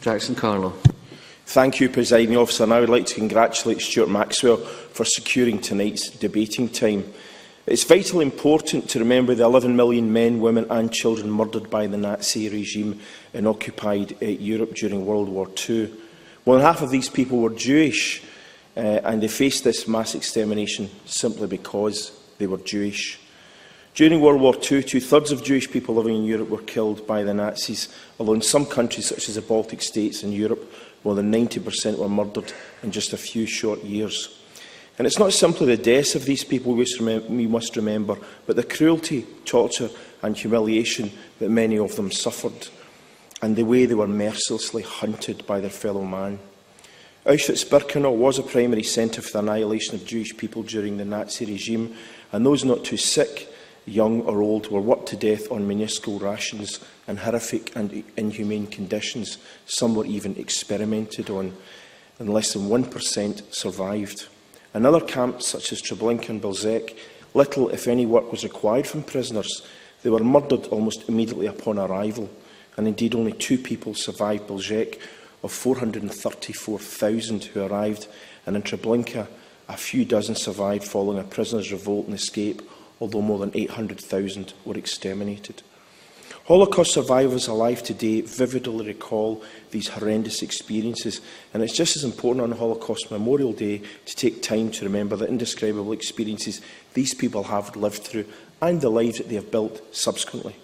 Jackson-Carlow. Thank you, Presiding Officer, and I would like to congratulate Stuart Maxwell for securing tonight's debating time. It's vitally important to remember the 11 million men, women and children murdered by the Nazi regime in occupied Europe during World War II. More than half of these people were Jewish, and they faced this mass extermination simply because they were Jewish. During World War II, two-thirds of Jewish people living in Europe were killed by the Nazis, although in some countries such as the Baltic states and Europe, more than 90% were murdered in just a few short years. And it's not simply the deaths of these people we must remember, but the cruelty, torture and humiliation that many of them suffered, and the way they were mercilessly hunted by their fellow man. Auschwitz-Birkenau was a primary centre for the annihilation of Jewish people during the Nazi regime, and those not too sick, young or old, were worked to death on minuscule rations and horrific and inhumane conditions. Some were even experimented on, and less than 1% survived. In other camps, such as Treblinka and Belzec, little, if any, work was required from prisoners. They were murdered almost immediately upon arrival, and indeed only 2 people survived Belzec of 434,000 who arrived, and in Treblinka a few dozen survived following a prisoners' revolt and escape, although more than 800,000 were exterminated. Holocaust survivors alive today vividly recall these horrendous experiences, and it's just as important on Holocaust Memorial Day to take time to remember the indescribable experiences these people have lived through and the lives that they have built subsequently.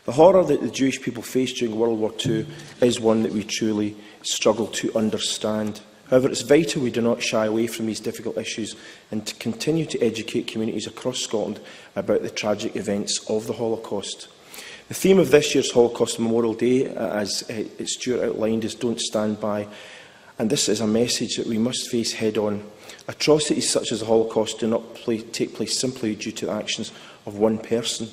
The horror that the Jewish people faced during World War II is one that we truly struggle to understand. However, it's vital we do not shy away from these difficult issues and to continue to educate communities across Scotland about the tragic events of the Holocaust. The theme of this year's Holocaust Memorial Day, as Stuart outlined, is "Don't Stand By", and this is a message that we must face head-on. Atrocities such as the Holocaust do not take place simply due to the actions of one person.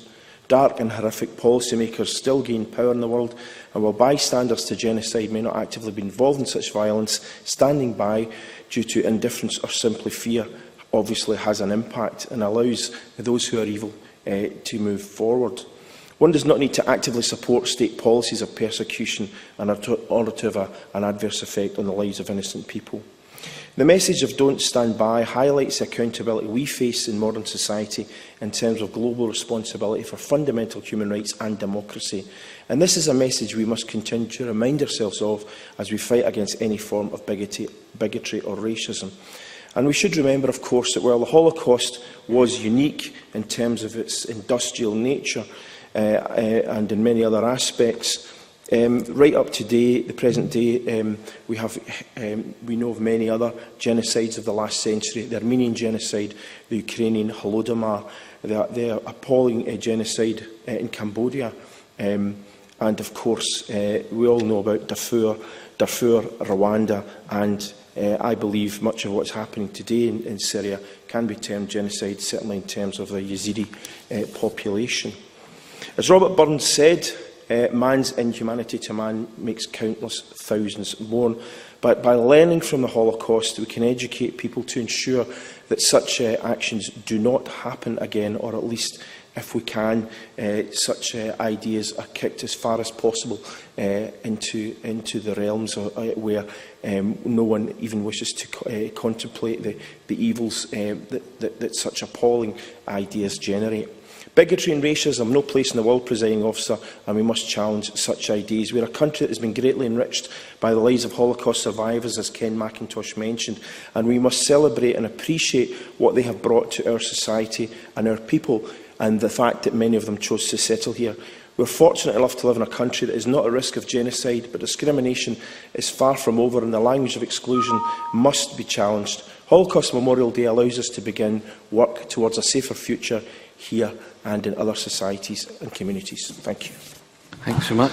Dark and horrific policymakers still gain power in the world, and while bystanders to genocide may not actively be involved in such violence, standing by due to indifference or simply fear obviously has an impact and allows those who are evil to move forward. One does not need to actively support state policies of persecution in order to have an adverse effect on the lives of innocent people. The message of "Don't Stand By" highlights the accountability we face in modern society in terms of global responsibility for fundamental human rights and democracy. And this is a message we must continue to remind ourselves of as we fight against any form of bigotry or racism. And we should remember, of course, that while the Holocaust was unique in terms of its industrial nature, and in many other aspects, right up to the present day, we know of many other genocides of the last century: the Armenian genocide, the Ukrainian Holodomor, the appalling genocide in Cambodia, and of course we all know about Darfur, Rwanda, and I believe much of what's happening today in Syria can be termed genocide, certainly in terms of the Yazidi population. As Robert Burns said, man's inhumanity to man makes countless thousands mourn. But by learning from the Holocaust, we can educate people to ensure that such actions do not happen again, or at least, if we can, such ideas are kicked as far as possible into the realms where no one even wishes to contemplate the evils that such appalling ideas generate. Bigotry and racism have no place in the world, Presiding Officer, and we must challenge such ideas. We are a country that has been greatly enriched by the lives of Holocaust survivors, as Ken McIntosh mentioned, and we must celebrate and appreciate what they have brought to our society and our people, and the fact that many of them chose to settle here. We are fortunate enough to live in a country that is not at risk of genocide, but discrimination is far from over, and the language of exclusion must be challenged. Holocaust Memorial Day allows us to begin work towards a safer future here and in other societies and communities. Thank you. Thanks so much.